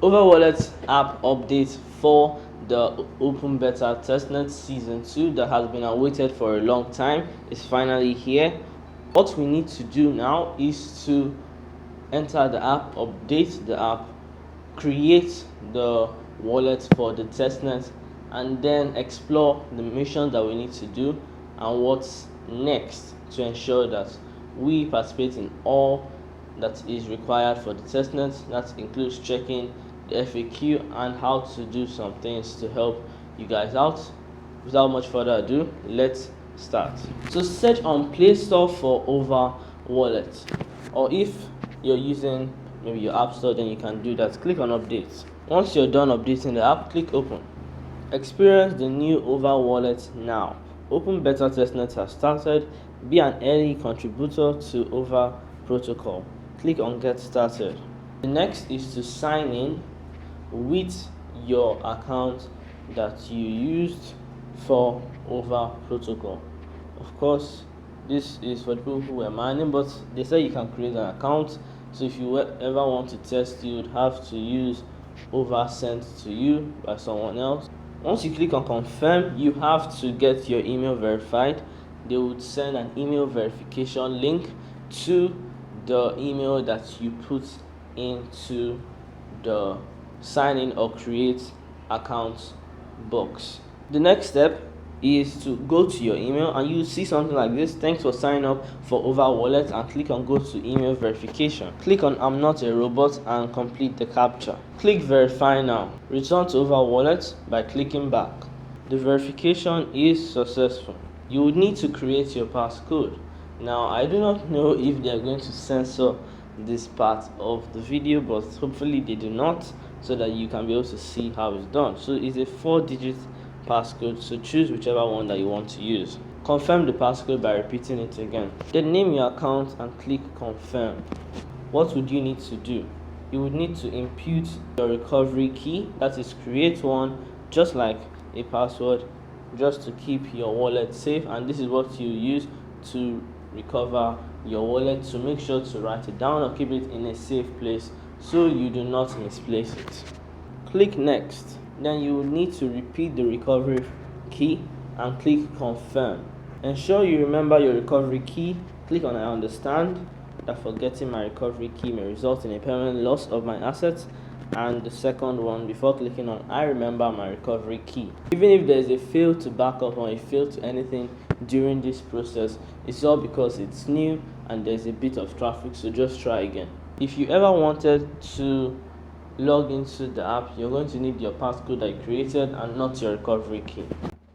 Over Wallet app update for the open beta testnet season 2 that has been awaited for a long time is finally here. What we need to do now is to enter the app, update the app, create the wallet for the testnet, and then explore the mission that we need to do and what's next to ensure that we participate in all that is required for the testnet. That includes checking the FAQ and how to do some things to help you guys out. Without much further ado, let's start. So search on Play Store for Over Wallet, or if you're using maybe your app store, then you can do that. Click on updates. Once you're done updating the app, click open. Experience the new Over Wallet now. Open beta testnet has started. Be an early contributor to Over protocol. Click on get started. The next is to sign in with your account that you used for Over protocol. Of course, this is for people who are mining, but they say you can create an account. So if you ever want to test, you would have to use Over sent to you by someone else. Once you click on confirm, you have to get your email verified. They would send an email verification link to the email that you put into the sign in or create account box. The next step is to go to your email and you see something like this: thanks for signing up for Over Wallet, and click on go to email verification. Click on I'm not a robot and complete the captcha. Click verify now. Return to Over Wallet by clicking back. The verification is successful. You would need to create your passcode. Now, I do not know if they are going to censor this part of the video, but hopefully they do not, so that you can be able to see how it's done. So it's a 4-digit passcode, so choose whichever one that you want to use. Confirm the passcode by repeating it again. Then name your account and click confirm. What would you need to do? You would need to input your recovery key, that is create one just like a password, just to keep your wallet safe, and this is what you use to recover your wallet. So make sure to write it down or keep it in a safe place so you do not misplace it. Click next. Then you will need to repeat the recovery key and click confirm. Ensure you remember your recovery key. Click on I understand that forgetting my recovery key may result in a permanent loss of my assets, and the second one before clicking on I remember my recovery key. Even if there is a fail to backup or a fail to anything during this process, it's all because it's new and there's a bit of traffic, so just try again. If you ever wanted to log into the app, you're going to need your passcode that you created and not your recovery key.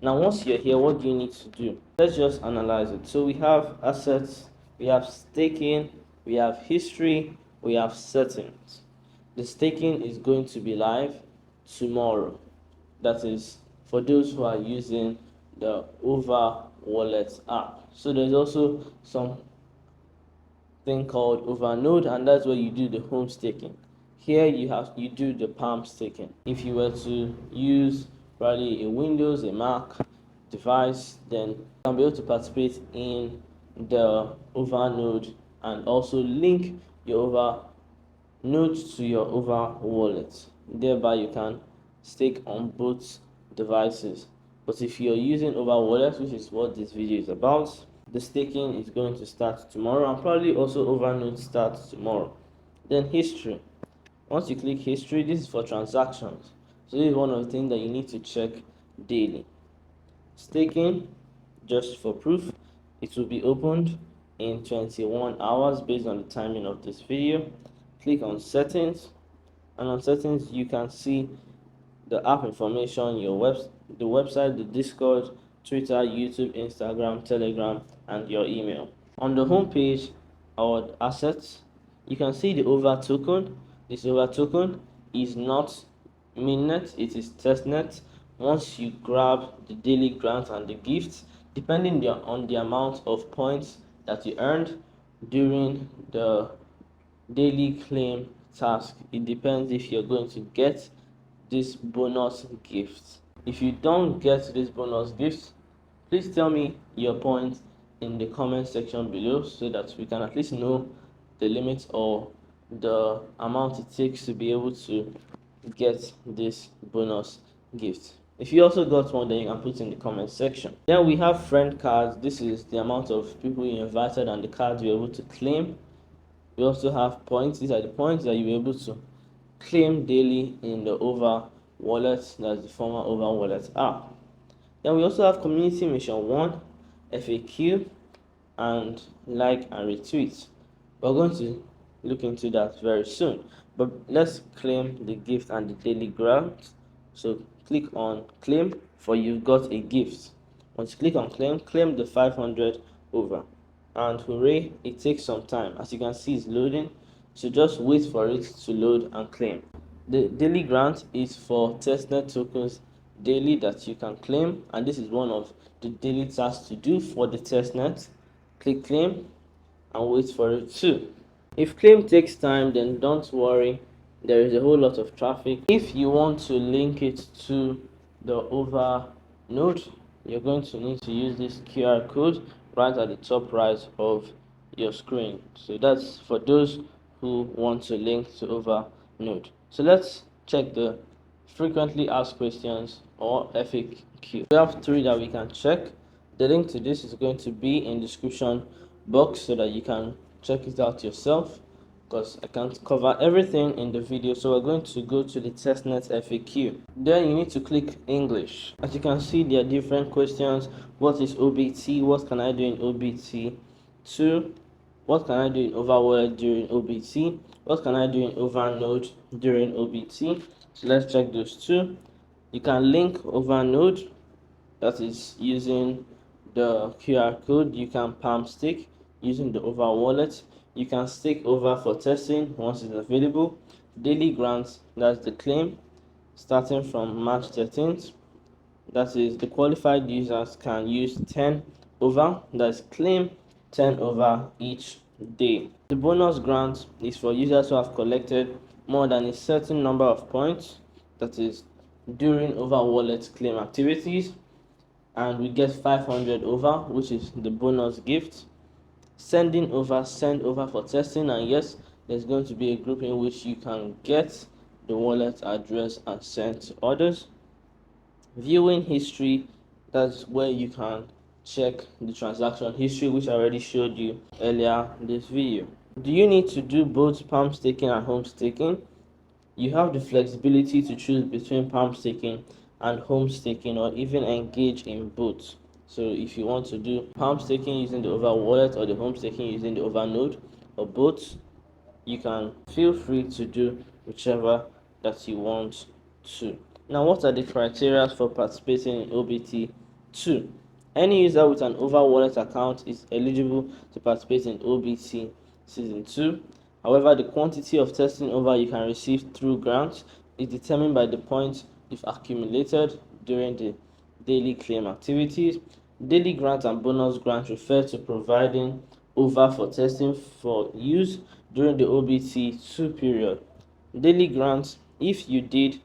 Now once you're here, what do you need to do? Let's just analyze it. So we have assets, we have staking, we have history, we have settings. The staking is going to be live tomorrow. That is for those who are using the Over Wallet app. So there's also something called Overnode, and that's where you do the home staking. Here you do the palm staking. If you were to use probably a Windows, a Mac device, then you can be able to participate in the Overnode and also link your Overnode to your Over Wallet. Thereby you can stake on both devices. But if you're using Over Wallet, which is what this video is about, the staking is going to start tomorrow, and probably also Overnode starts tomorrow. Then history. Once you click history, this is for transactions. So this is one of the things that you need to check daily. Staking, just for proof, it will be opened in 21 hours based on the timing of this video. Click on settings, and on settings you can see the app information, the website, the Discord, Twitter, YouTube, Instagram, Telegram, and your email. On the home page, our assets, you can see the Over token. This Over token is not mainnet, it is testnet. Once you grab the daily grant and the gifts, depending on the amount of points that you earned during the daily claim task, it depends if you're going to get this bonus gift. If you don't get this bonus gift, please tell me your point in the comment section below so that we can at least know the limit or the amount it takes to be able to get this bonus gift. If you also got one, then you can put in the comment section. Then we have friend cards. This is the amount of people you invited and the cards you're able to claim. We also have points. These are the points that you're able to claim daily in the Over wallet, that's the former Over wallet app. Then we also have community mission 1, FAQ, and like and retweet. We're going to look into that very soon, but let's claim the gift and the daily grant. So click on claim, for you've got a gift. Once you click on claim the 500 over, and hooray, it takes some time. As you can see, it's loading, so just wait for it to load and claim. The daily grant is for Testnet tokens daily that you can claim, and this is one of the daily tasks to do for the Testnet. Click claim and wait for it too. If claim takes time, then don't worry, there is a whole lot of traffic. If you want to link it to the Over node, you're going to need to use this QR code right at the top right of your screen. So that's for those who want to link to Over node. So let's check the frequently asked questions or FAQ. We have 3 that we can check. The link to this is going to be in the description box so that you can check it out yourself, because I can't cover everything in the video. So we're going to go to the Testnet FAQ. Then you need to click English. As you can see, there are different questions. What is OBT? What can I do in OBT? 2. What can I do in Over wallet during OBT? What can I do in Over node during OBT? So let's check those 2. You can link Over node, that is using the QR code. You can palm stake using the Over wallet. You can stake Over for testing once it's available. Daily grants, that's the claim, starting from March 13th. That is, the qualified users can use 10 Over, that's claim 10 Over each day. The bonus grant is for users who have collected more than a certain number of points, that is during Over wallet claim activities, and we get 500 over, which is the bonus gift. Sending over, send over for testing, and yes, there's going to be a group in which you can get the wallet address and send to others. Viewing history, that's where you can check the transaction history, which I already showed you earlier in this video. Do you need to do both palm staking and home staking? You have the flexibility to choose between palm staking and home staking, or even engage in both. So if you want to do palm staking using the Over wallet or the home staking using the Over node, or both, you can feel free to do whichever that you want to. Now, what are the criteria for participating in OBT 2? Any user with an Over wallet account is eligible to participate in OBT Season 2. However, the quantity of testing Over you can receive through grants is determined by the points you've accumulated during the daily claim activities. Daily grant and bonus grant refer to providing Over for testing for use during the OBT 2 period. Daily grants, if you did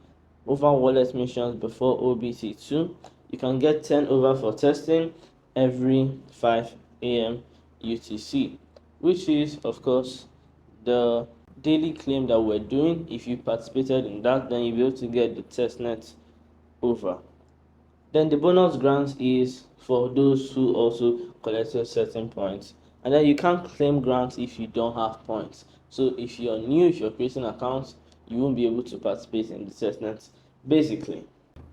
Over wallet missions before OBT 2, you can get 10 Over for testing every 5 a.m. UTC, which is, of course, the daily claim that we're doing. If you participated in that, then you'll be able to get the Testnet Over. Then the bonus grant is for those who also collected certain points, and then you can't claim grants if you don't have points. So if you're new, if you're creating accounts, you won't be able to participate in the Testnet. Basically,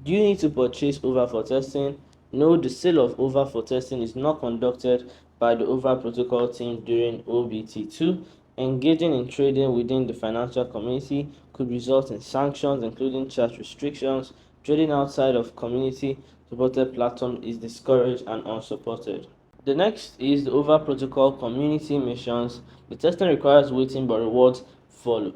do you need to purchase Over for testing? No, the sale of Over for testing is not conducted by the Over protocol team during OBT2. Engaging in trading within the financial community could result in sanctions, including chat restrictions. Trading outside of community supported platform is discouraged and unsupported. The next is the Over protocol community missions. The testing requires waiting, but rewards follow.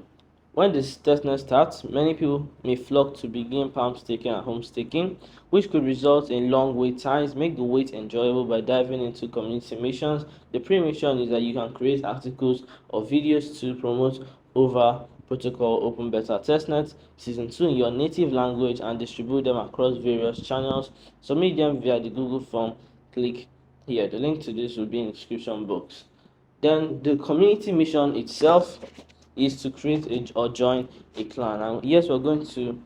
When the testnet starts, many people may flock to begin palm staking and home staking, which could result in long wait times. Make the wait enjoyable by diving into community missions. The pre-mission is that you can create articles or videos to promote Over protocol open beta testnet season 2 in your native language and distribute them across various channels. Submit them via the Google form. Click here. The link to this will be in the description box. Then the community mission itself, is to create or join a clan. And yes, we're going to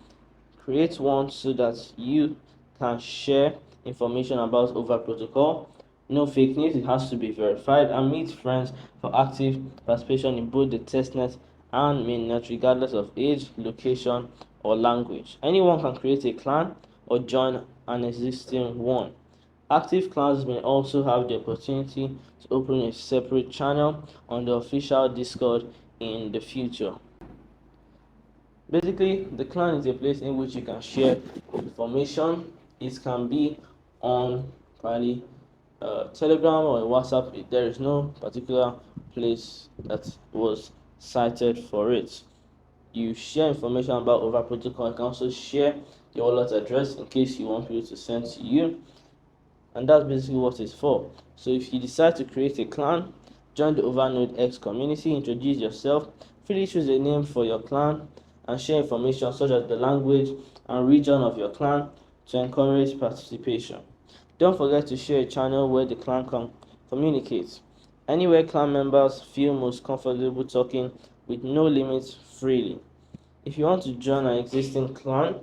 create one so that you can share information about over protocol. No fake news, it has to be verified, and meet friends for active participation in both the testnet and mainnet, regardless of age, location, or language. Anyone can create a clan or join an existing one. Active clans may also have the opportunity to open a separate channel on the official Discord in the future. Basically, the clan is a place in which you can share information. It can be on probably Telegram or WhatsApp. There is no particular place that was cited for it. You share information about over protocol. You can also share your wallet address in case you want people to send to you, and that's basically what it's for. So if you decide to create a clan, join the Overnode X community, introduce yourself, freely choose a name for your clan, and share information such as the language and region of your clan to encourage participation. Don't forget to share a channel where the clan can communicate. Anywhere clan members feel most comfortable talking with no limits freely. If you want to join an existing clan,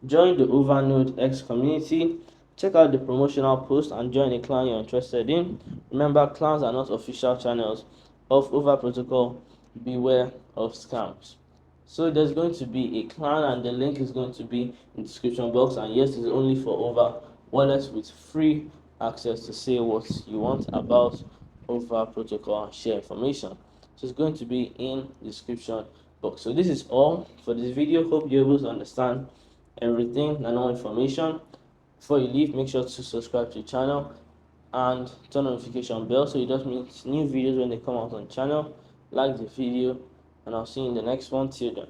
join the Overnode X community. Check out the promotional post and join a clan you're interested in. Remember, clans are not official channels of Over Protocol. Beware of scams. So there's going to be a clan, and the link is going to be in the description box. And yes, it's only for Over wallets with free access to say what you want about Over Protocol and share information. So it's going to be in the description box. So this is all for this video. Hope you're able to understand everything and all information. Before you leave, make sure to subscribe to the channel and turn on notification bell so you don't miss new videos when they come out on the channel. Like the video, and I'll see you in the next one. Till then.